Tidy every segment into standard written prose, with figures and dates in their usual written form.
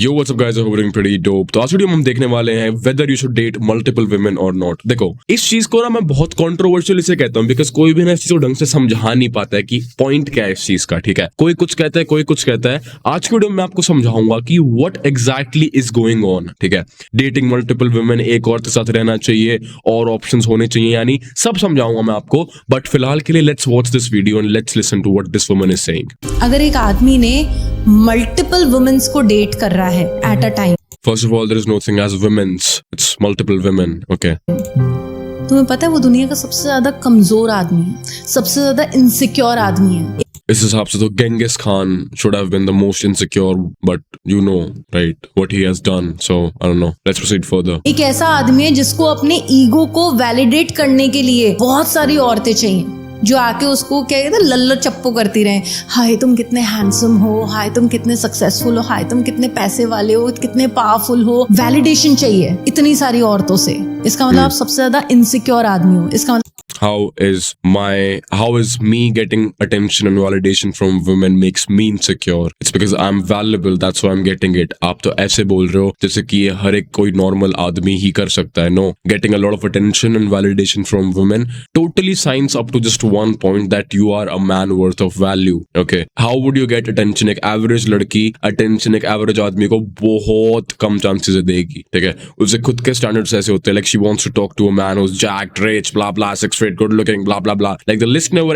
Yo, what's up guys? I hope you're doing pretty dope. तो आज video में हम देखने वाले हैं whether you should date multiple women or not. देखो, इस चीज को ना मैं बहुत कंट्रोवर्शियल इसे कहता हूँ बिकॉज कोई भी ना इस चीज को ढंग से समझा नहीं पाता है कि पॉइंट क्या है इस चीज का. ठीक है, कोई कुछ कहता है, कोई कुछ कहता है. आज की वीडियो में आपको समझाऊंगा कि what exactly is going on. ठीक है, डेटिंग मल्टीपल वुमेन, एक औरत के साथ रहना चाहिए और ऑप्शंस होने चाहिए, यानी सब समझाऊंगा मैं आपको. बट फिलहाल के लिए let's watch this video and let's listen to what this woman is saying. अगर एक आदमी ने मल्टीपल वुमेन्स को डेट कर रहा है at a time, First of all, there is no thing as women's. It's multiple women. Okay. तुम्हें पता है वो दुनिया का सबसे ज्यादा कमजोर आदमी है, सबसे ज्यादा इनसिक्योर आदमी है. इस हिसाब से तो Genghis Khan should have been the most insecure, but you know, right, what he has done. So I don't know. Let's proceed further. एक ऐसा आदमी है जिसको अपने ईगो को वैलिडेट करने के लिए बहुत सारी औरतें चाहिए जो आके उसको क्या कहते हैं, लल्लो चप्पो करती रहे. हाय तुम कितने हैंडसम हो, हाय तुम कितने सक्सेसफुल हो, हाय तुम कितने पैसे वाले हो, कितने पावरफुल हो. वैलिडेशन चाहिए इतनी सारी औरतों से. इसका मतलब आप सबसे ज्यादा इनसिक्योर आदमी हो. इसका मतलब how is me getting attention and validation from women makes me insecure? It's because I'm valuable, that's why I'm getting it. आप तो ऐसे बोल रहे हो जैसे कि ये हर एक कोई नॉर्मल आदमी ही कर सकता है. No, getting a lot of attention and validation from women totally signs up to just one point that you are a man worth of value. Okay, how would you get attention? एक average लड़की attention एक average आदमी को बहुत कम chances देगी. ठीक है, उसे खुद के स्टैंडर्ड्स ऐसे होते हैं, like she wants to talk to a man who's jacked, rich, blah blah, 6 feet, good looking, blah blah blah. Like the list never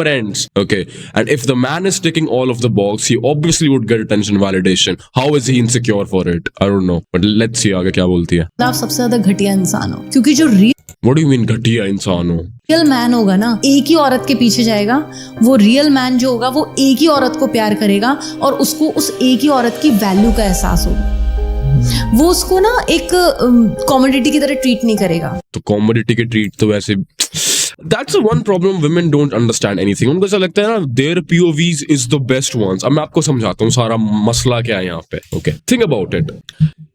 ends. Okay, and if the man is ticking all of the box, he obviously would get attention validation. How is he insecure for it? I don't know, but let's see आगे क्या बोलती है. आप सबसे ज्यादा घटिया इंसान हो, क्योंकि जो What do you mean घटिया इंसान हो? रियल मैन होगा ना, एक ही औरत के पीछे जाएगा. वो रियल मैन जो होगा वो एक ही औरत को प्यार करेगा और उसको उस एक ही औरत की वैल्यू का एहसास होगा. वो उसको ना एक कॉमोडिटी की तरह ट्रीट नहीं करेगा. तो कॉमोडिटी के ट्रीट तो वैसे That's the one problem. Women don't understand anything. उनको ऐसा लगता है ना their POVs is the best ones. अब मैं आपको समझाता हूँ सारा मसला क्या है यहाँ पे. Okay, think about it.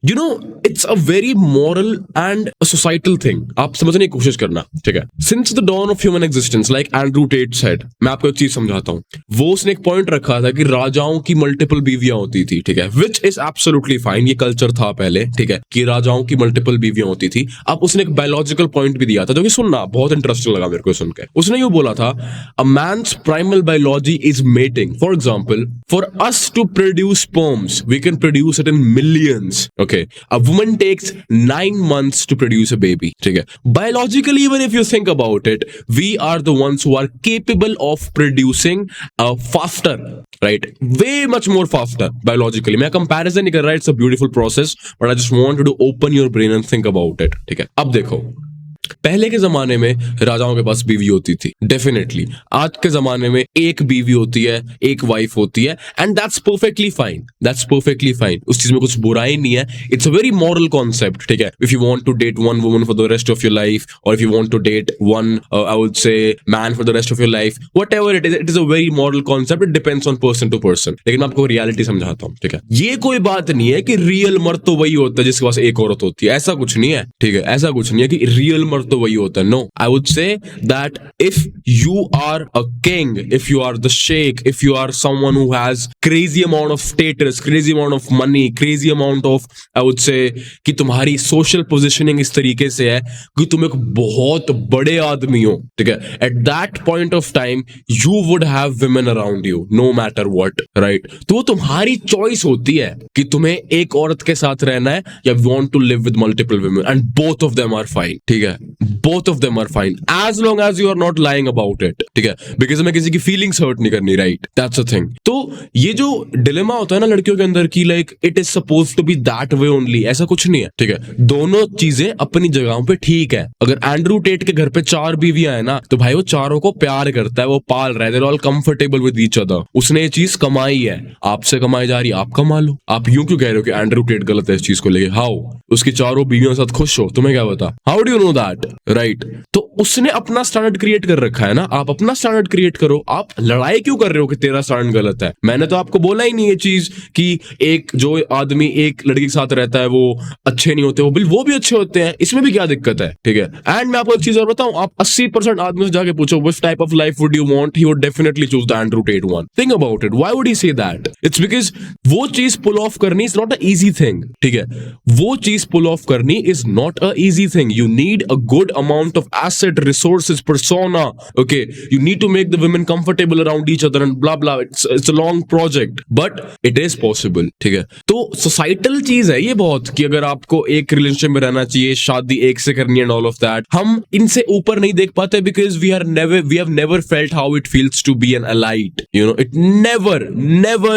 You know, it's a very moral and a societal thing. आप समझने की कोशिश करना. ठीक है, Since the dawn of human existence, like Andrew Tate said, मैं आपको एक चीज समझाता हूँ. वो उसने एक पॉइंट रखा था कि राजाओं की मल्टीपल बीवियां होती थी. ठीक है, which is absolutely fine. ये कल्चर था पहले. ठीक है, कि राजाओं की मल्टीपल बीवियां होती थी. अब उसने एक बायोलॉजिकल पॉइंट भी दिया था जो कि सुनना बहुत इंटरेस्टिंग लगा मेरे को सुन के. उसने यूं बोला था, a man's primal biology is mating. For example, for us to produce sperms, we can produce it in millions. Okay, a woman takes 9 months to produce a baby. ठीक है, biologically, even if you think about it, we are the ones who are capable of producing faster, right? Way much more faster biologically. मैं comparison नहीं कर रहा, it's a beautiful process, but I just want you to open your brain and think about it. ठीक है, अब देखो, पहले के जमाने में राजाओं के पास बीवी होती थी, डेफिनेटली. आज के जमाने में एक बीवी होती है, एक वाइफ होती है, एंड दैट्स परफेक्टली फाइन. उस चीज में कुछ बुराई नहीं है. It's a very moral concept. ठीक है, if you want to date one woman for the rest of your life, और if you want to date one I would say man for the rest of your life, whatever it is a very moral concept. It depends on person to person. लेकिन मैं आपको reality समझाता हूँ. ठीक है, ये कोई बात नहीं है कि रियल मर्द तो वही होता है जिसके पास एक औरत होती है. ऐसा कुछ नहीं है. ठीक है, ऐसा कुछ नहीं है कि रियल मर्द तो वही होता है. No, I would say that if you are a king, if you are the sheikh, if you are someone who has crazy amount of status, crazy amount of money, crazy amount of, I would say कि तुम्हारी social positioning इस तरीके से है कि तुम एक बहुत बड़े आदमी हो. ठीक है, at that point of time you would have women around you know matter what, right? तो वो तुम्हारी चॉइस होती है कि तुम्हें एक औरत के साथ रहना है या want to live with multiple women, and both of them are fine. ठीक है, both of them are fine as long as you are not lying about it. ठीक है, because हमें किसी की feelings hurt नहीं करनी, right? That's the thing. तो ये जो डिलेमा होता है ना लड़कियों के अंदर की like it is supposed to be that way only, ऐसा कुछ नहीं है. ठीक है, दोनों चीजें अपनी जगहों पे ठीक है. अगर एंड्रू टेट के घर पे 4 बीवियां है ना, तो भाई वो चारों को प्यार करता है, वो पाल रहा है, they're all comfortable with each other. उसने ये चीज कमाई है, आपसे कमाई जा रही है, आप कमा लो. आप यूं क्यों कह रहे हो कि एंड्रू टेट गलत है इस चीज को लेके? हाउ? उसकी चारों बीवियों के साथ खुश हो, तुम्हें क्या पता? How do you know that, right? तो उसने अपना स्टैंडर्ड क्रिएट कर रखा है ना, आप अपना स्टैंडर्ड क्रिएट करो। आप लड़ाई क्यों कर रहे हो कि तेरा स्टैंडर्ड गलत है? मैंने तो आपको बोला ही नहीं ये चीज कि एक जो आदमी एक लड़की के साथ रहता है वो अच्छे नहीं होते, वो भी अच्छे होते हैं, इसमें भी क्या दिक्कत है? ठीक है। एंड मैं आपको एक चीज और बताऊं, आप 80% आदमी से जाके पूछो which type of life would you want, he would definitely choose the Andrew Tate one. Think about it. Why would he say that? It's because वो चीज पुल ऑफ करनी is not a easy thing. ठीक है, वो चीज पुल of करनी is not a easy thing. You need a good amount of asset, resources, persona. Okay, you need to make the women comfortable around each other and blah blah. It's a long project, but it is possible. ठीक है, तो societal चीज है ये बहुत, कि अगर आपको एक रिलेशनशिप में रहना चाहिए, शादी एक से करनी है, all of that. हम इनसे ऊपर नहीं देख पाते because we have never felt how it feels to be an elite. You know, it never.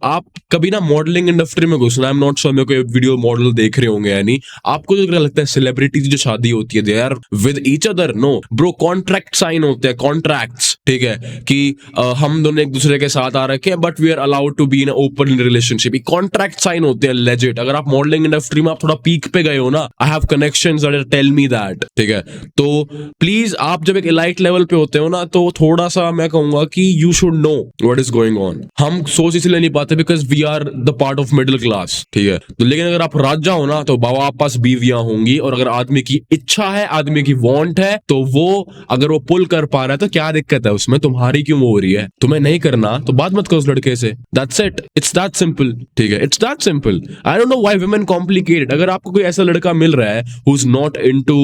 आप कभी ना मॉडलिंग इंडस्ट्री में घुसना, आई एम नॉट श्योर, मेरे को वीडियो मॉडल देख रहे होंगे या नहीं, आपको जो लगता है सेलिब्रिटीज जो शादी होती है they are with each other, no bro, contract sign होते हैं, कॉन्ट्रैक्ट्स, ठीक है, कि हम दोनों एक दूसरे के साथ आ रखे हैं but we are allowed to be in open relationship, contract sign होते हैं लेजिट। अगर आप मॉडलिंग इंडस्ट्री में आप थोड़ा पीक पे गए हो ना, I have connections that tell me that, ठीक है। तो प्लीज आप जब एक एलाइट लेवल पे होते हो ना, तो थोड़ा सा मैं कहूंगा कि you should know what is going on. हम सोच इसलिए नहीं पाते because we are the part of middle class, ठीक है। तो लेकिन अगर आप राजा हो ना, तो बाबा आप पास बीवियां होंगी, और अगर आदमी की इच्छा है, आदमी की वांट है, तो वो अगर वो पुल कर पा रहा है तो क्या दिक्कत है उसमें? तुम्हारी क्यों हो रही है? तुम्हें नहीं करना तो बात मत करो उस लड़के से, that's it, it's that simple, ठीक है, it's that simple. I don't know why women complicated. अगर आपको कोई ऐसा लड़का मिल रहा है who is not into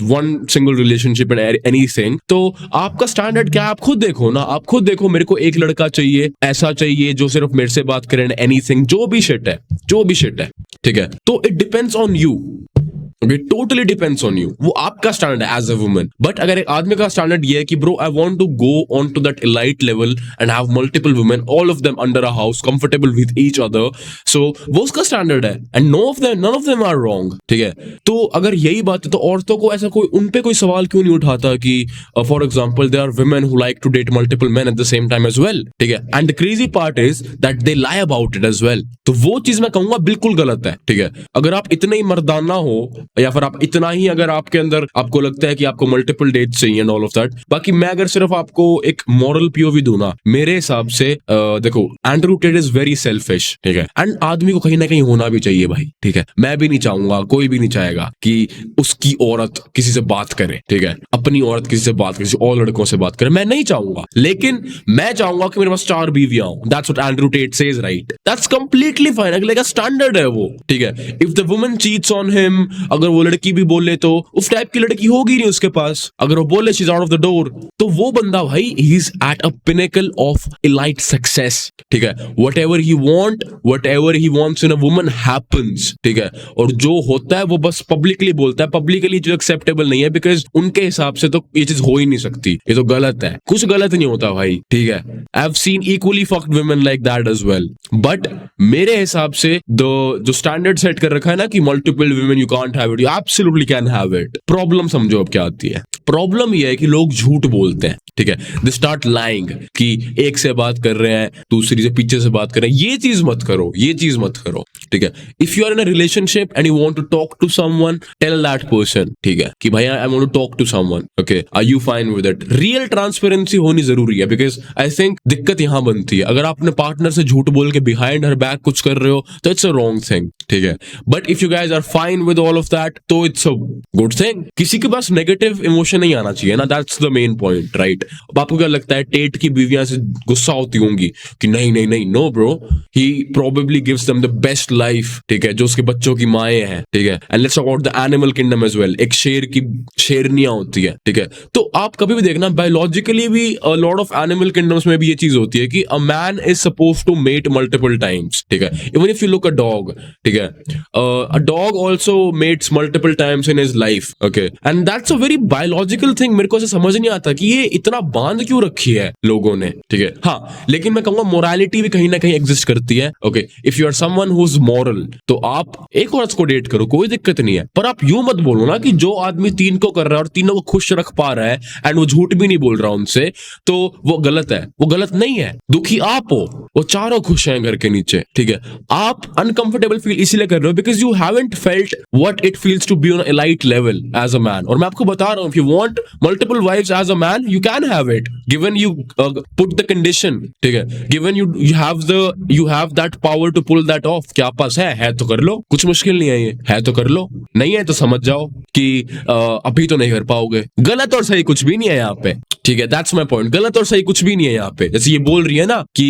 one single relationship and anything, तो आपका स्टैंडर्ड क्या है आप खुद देखो ना, आप खुद देखो। मेरे को एक लड़का चाहिए, ऐसा चाहिए जो सिर्फ मेरे से बात करे, एनीथिंग, जो भी शिट है, ठीक है। तो it depends on you, Okay, totally depends on you. वो आपका स्टैंडर्ड है एज अ वुमन। बट अगर एक आदमी का स्टैंडर्ड ये है कि bro I want to go on to that elite level and have multiple women, all of them under a house, comfortable with each other, so वो उसका स्टैंडर्ड है and none of them are wrong, ठीक है। तो अगर यही बात है तो औरतों को ऐसा कोई, उन पे कोई सवाल क्यों नहीं उठाता कि for example there are women who like to date multiple men at the same time as well, ठीक है। And the crazy part is that they lie about it as well. तो वो चीज मैं कहूंगा बिल्कुल गलत है, ठीक है। अगर आप इतने ही मर्दाना हो, या फिर आप इतना ही, अगर आपके अंदर आपको लगता है कि आपको मल्टीपल डेट्स चाहिए एंड ऑल ऑफ दैट, बाकी मैं अगर सिर्फ आपको एक मॉरल पीओवी दूं ना, मेरे हिसाब से देखो, Andrew Tate is very selfish, ठीक है। एंड आदमी को कहीं ना कहीं होना भी चाहिए भाई, ठीक है। मैं भी नहीं चाहूंगा, कोई भी नहीं चाहेगा कि उसकी औरत किसी से बात करे, ठीक है, अपनी औरत किसी से बात करे, किसी और लड़कों से बात करे, मैं नहीं चाहूंगा। लेकिन मैं चाहूंगा कि मेरे पास 4 बीवियां हो। That's what Andrew Tate says, right? That's completely fine, अगले का स्टैंडर्ड है वो, ठीक है। If the woman cheats on him, अगर वो लड़की भी बोले तो उस टाइप की लड़की होगी नहीं उसके पास। अगर वो बोले she is out of the door, तो वो बंदा भाई he is at a pinnacle of elite success, ठीक है। Whatever he wants in a woman happens, ठीक है। और जो होता है वो बस पब्लिकली बोलता है, पब्लिकली जो एक्सेप्टेबल नहीं है, बिकॉज उनके हिसाब से तो ये चीज हो ही नहीं सकती, ये तो गलत है। कुछ गलत नहीं होता भाई, ठीक है। I have seen equally fucked women like that as well, but मेरे हिसाब से जो स्टैंडर्ड सेट कर रखा है ना कि multiple women you can't have it, you absolutely can have it. Problem समझो अब क्या आती है। प्रॉब्लम यह है कि लोग झूठ बोलते हैं, ठीक है। दे स्टार्ट लाइंग कि एक से बात कर रहे हैं, दूसरी से पीछे से बात कर रहे हैं। ये चीज मत करो, ठीक है। If you are in a relationship and you want to talk to someone, tell that person, ठीक है, कि भाई I want to talk to someone, okay, are you fine with it? Real transparency होनी जरूरी है, बिकॉज आई थिंक दिक्कत यहां बनती है। अगर आप अपने पार्टनर से झूठ बोल के बिहाइंड हर बैक कुछ कर रहे हो तो इट्स अ रॉन्ग थिंग, ठीक है। But if you guys are fine with all of that, तो इट्स अ गुड थिंग। किसी के पास नेगेटिव इमोशन नहीं आना चाहिए ना, that's the main point, right? अब आपको क्या लगता है टेट की बीवियां से गुस्सा होती होंगी कि नहीं, no bro, he probably gives them the best life, ठीक है, जो उसके बच्चों की माएं हैं, ठीक है। And let's talk about the animal kingdom as well. एक शेर की शेरनियां होती है, ठीक है। तो आप कभी भी देखना, बायोलॉजिकली भी लॉट ऑफ एनिमल किंगडम्स में भी ये चीज होती है कि a man is suppose to mate multiple times, ठीक है। Even if you look a dog, ठीक है, a dog also mates multiple times in his life, okay, and that's a very biological thing. मेरे को समझ नहीं आता कि ये इतना बांध क्यों रखी है लोगों ने, ठीक है। हाँ, लेकिन मैं कहूंगा मोरालिटी भी कहीं ना कहीं एग्जिस्ट करती है, okay. If you are someone who is moral, तो आप एक औरत को डेट करो, कोई दिक्कत नहीं है। पर आप यूं मत बोलो ना कि जो आदमी 3 को कर रहा है और तीनों को खुश रख पा रहा है एंड वो झूठ भी नहीं बोल रहा उनसे, तो वो गलत है। वो गलत नहीं है। दुखी आप हो, वो चारों खुश हैं घर के नीचे, ठीक है। आप अनकंफर्टेबल फील इसलिए कर रहे हो because you haven't felt what it feels to be on elite level as a man. और मैं आपको बता रहा हूँ, if you want multiple wifes as a man you can have it, given you put the condition, ठीक है, given you have that power to pull that off. क्या पास है तो कर लो, कुछ मुश्किल नहीं है, ये है तो कर लो, नहीं है तो समझ जाओ कि अभी तो नहीं कर पाओगे। गलत और सही कुछ भी नहीं है यहाँ पे, ठीक है, दैट्स माय पॉइंट। गलत और सही कुछ भी नहीं है यहाँ पे। जैसे ये बोल रही है ना कि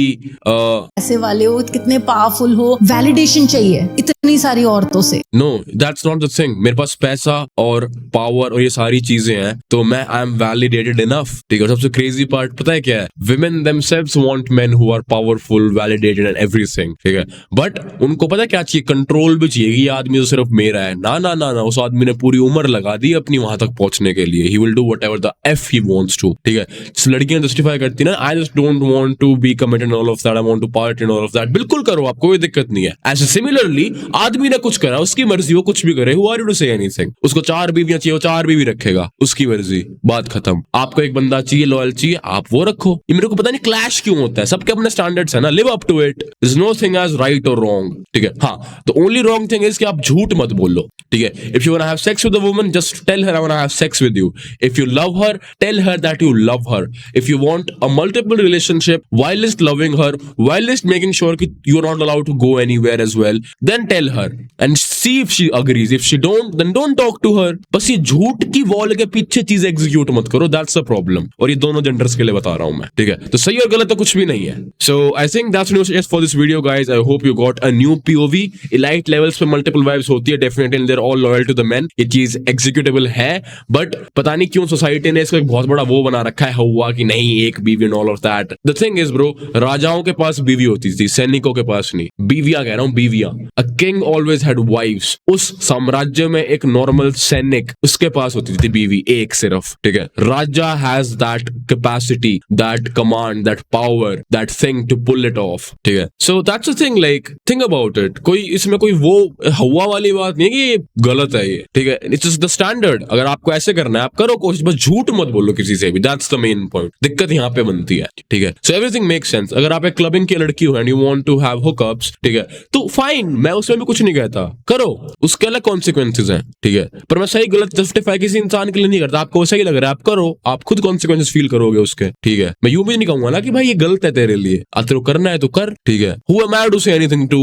ऐसे वाले हो, कितने पावरफुल हो, वैलिडेशन चाहिए इतनी सारी औरतों से। No that's not the thing. मेरे पास पैसा और पावर और ये सारी चीजें हैं तो मैं आई एम वैलिडेटेड इनफ, ठीक है। सबसे क्रेजी पार्ट पता है क्या है? Women themselves want men who are powerful, validated and everything, ठीक है, बट उनको पता है क्या चाहिए? कंट्रोल भी चाहिए कि ये आदमी तो सिर्फ मेरा है। ना ना ना ना, उस आदमी ने पूरी उम्र लगा दी अपनी वहां तक पहुंचने के लिए। He will do whatever the F he wants to, ठीक है। लड़कियां जस्टिफाई करती ना, I just don't want to be committed in all of that, I want to part in all of that. बिल्कुल करो, आपको कोई दिक्कत नहीं है। ऐसे सिमिलरली आदमी ने कुछ करा, उसकी मर्जी, वो कुछ भी करे, who are you to say anything? उसको 4 बीवियां चाहिए, वो 4 बीवी रखेगा, उसकी मर्जी, बात खत्म। आपको एक बंदा चाहिए, लॉयल चाहिए, आप वो रखो। ये मेरे को पता नहीं क्लैश क्यों होता है, सबके अपने स्टैंडर्ड्स है ना, live up to it, there is no thing as right और रॉन्ग, ठीक है। हाँ, the only wrong thing is कि आप झूठ मत बोलो, ठीक है। If you want to have sex with a woman, just tell her I want to have sex with you. If you love her, tell her that you love her. If you want a multiple relationship whilst loving her, whilst making sure that you're not allowed to go anywhere as well, then tell her and see if she agrees. If she don't, then don't talk to her. बस ये झूठ की wall के पीछे चीज execute मत करो, that's the problem. और ये दोनों जेंडर्स के लिए बता रहा हूं मैं, ठीक है। तो सही और गलत तो कुछ भी नहीं है। So I think that's news for this video, guys. I hope you got a new POV. Elite levels पे multiple wives होती है definitely, and they're all loyal to the men. ये चीज executable है, but पता नहीं क्यों सोसाइटी ने इसको एक बहुत बड़ा वो बना रखा है हुआ कि नहीं एक बीवी and all of that. The thing is, bro, राजाओं के पास बीवी होती थी, सैनिकों के पास नहीं। बीवियां कह रहा हूं, बीवियां। A king always had wives. उस साम्राज्य में एक नॉर्मल सैनिक, उसके पास होती थी बीवी एक सिर्फ, ठीक है। राजा has that capacity, that command, that power, that thing to pull it off, ठीक है। So that's the thing, like think about it. कोई इसमें कोई वो हवा वाली बात नहीं है कि ये गलत है ये, ठीक है। It's just the standard. अगर आपको ऐसे करना है आप करो कोशिश, बस झूठ मत बोलो किसी से भी। That's the main point. दिक्कत यहाँ पे बनती है, ठीक है। So everything makes sense. अगर आप एक क्लबिंग की लड़की हो and you want to have hookups, ठीक है, तो फाइन, मैं उसमें भी कुछ नहीं कहता, करो, उसके अलग कॉन्सिक्वेंसेज हैं, ठीक है। पर मैं सही गलत जस्टिफाई किसी इंसान के लिए नहीं करता। आपको सही लग रहा है आप करो, आप खुद कॉन्सिक्वेंसेज फील करोगे उसके, ठीक है। मैं यूं भी नहीं कहूंगा ना कि भाई ये गलत है तेरे लिए, तेरे को करना है तो कर, ठीक है। Who am I to say anything to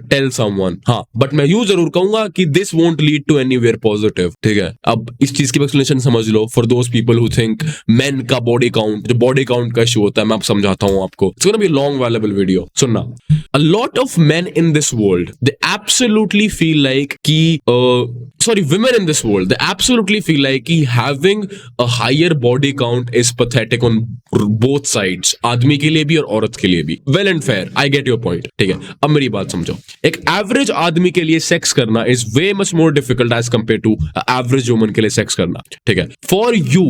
tell someone? हाँ, बट मैं यूं जरूर कहूंगा कि this won't lead to anywhere positive, ठीक है। अब इस चीज की एक्सप्लेनेशन समझ लो for those people who think men का बॉडी काउंट, जो बॉडी काउंट का इशू होता है, मैं आप समझाता हूं आपको। It's gonna be long valuable video, सुनना। A lot of men in this world, they absolutely feel like कि sorry, women in this world, they absolutely feel like having a higher body count is pathetic on both sides, आदमी के लिए भी और औरत के लिए भी। Well and fair, I get your point, ठीक है। अब मेरी बात समझो, एक एवरेज आदमी के लिए सेक्स करना is way much more difficult as compared to average woman के लिए सेक्स करना, ठीक है। For you,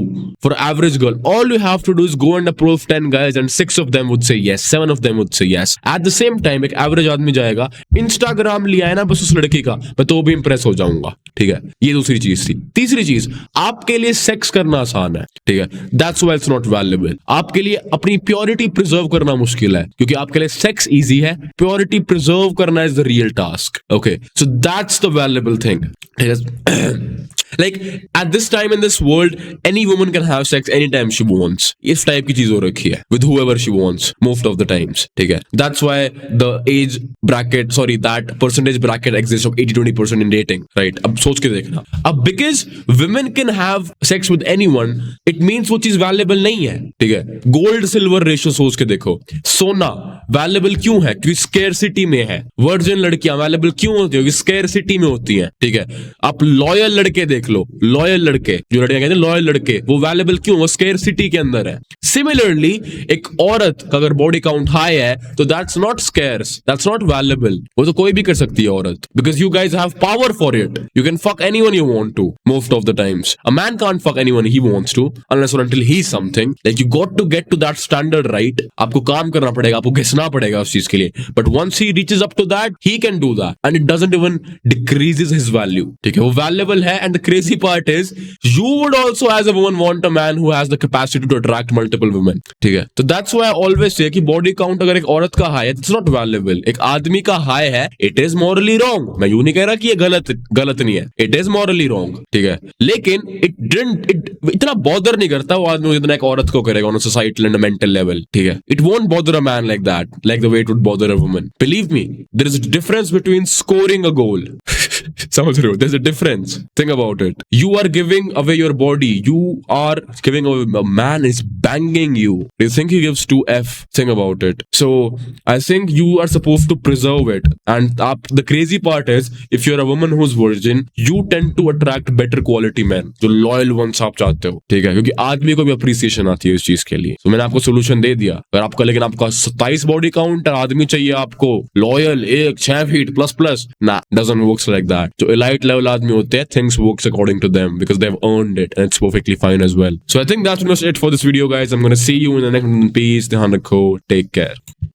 for average girl, all you have to do is go and approach 10 guys and 6 of them would say yes, 7 of them would say yes. At the same time, एक average आदमी जाएगा, Instagram लिया है ना बस उस लड़की का, मैं तो भी इंप्रेस हो जाऊंगा, ठीक है। ये दूसरी चीज थी। तीसरी चीज, आपके लिए सेक्स करना आसान है, ठीक है, that's why it's not valuable. आपके लिए अपनी प्योरिटी प्रिजर्व करना मुश्किल है, क्योंकि आपके लिए सेक्स इजी है, प्योरिटी प्रिजर्व करना is the real task, okay. So that's the valuable thing, ठीक है। Like at this time in this world, any woman can have sex anytime she wants. इस टाइप की चीज हो रखी है with whoever she wants most of the times, ठीक है। That's why the age bracket, sorry, that percentage bracket exists of 80-20% in dating, right? अब सोच के देखना, अब because women can have sex with anyone, it means वो चीज valuable नहीं है, ठीक है। गोल्ड सिल्वर रेशियो सोच के देखो, सोना valuable क्यों है? क्योंकि scarcity में है। वर्जिन लड़कियां valuable क्यों होती है? क्योंकि scarcity में होती हैं, ठीक है। आप लॉयल लड़के देख लो, लॉयल लड़के, जो लड़कियां कहते हैं लॉयल लड़के, वो वैल्यूएबल क्यों? वो स्केर्सिटी के अंदर है। सिमिलरली एक औरत का अगर बॉडी काउंट हाई है तो that's not scarce, that's not valuable. वो तो कोई भी कर सकती है औरत, because you guys have power for it. You can fuck anyone you want to most of the times. A man can't fuck anyone he wants to unless और until he is something. Like you got to get to that standard, right? आपको काम करना पड़ेगा, आपको घिसना पड़ेगा उस चीज के लिए, but once he reaches up to that, he can do that and it doesn't even decreases his value, ठीक है। वो वैल्यूएबल है and the crazy part is you would also as a woman want a man who has the capacity to attract multiple women. ठीक है, तो that's why I always say कि body count अगर एक औरत का high है, it's not valuable. एक आदमी का high है, it is morally wrong. मैं यूं नहीं कह रहा कि ये गलत नहीं है, it is morally wrong. ठीक है, लेकिन it इतना bother नहीं करता वो आदमी जितना एक औरत को करेगा on a societal and a mental level. ठीक है, it won't bother a man like that, like the way it would bother a woman. Believe me, there is a difference between scoring a goal. समझ रहे हो? There's a difference. Think about it. You are giving away your body. You are giving away. A man is banging you. Do you think he gives 2F? Think about it. So I think you are supposed to preserve it. And the crazy part is, if you're a woman who's virgin, you tend to attract better quality men. जो loyal ones आप चाहते हो, ठीक है? क्योंकि आदमी को भी appreciation आती है इस चीज के लिए. So मैंने आपको solution दे दिया. अगर आपका लेकिन आपका 27 body count आदमी चाहिए आपको loyal 6 feet plus, nah, doesn't works like that. जो elite level आदमी होते हैं, things works according to them because they've earned it and it's perfectly fine as well. So I think that's pretty much it for this video, guys. I'm gonna see you in the next one. Peace. ध्यान रखो. Take care.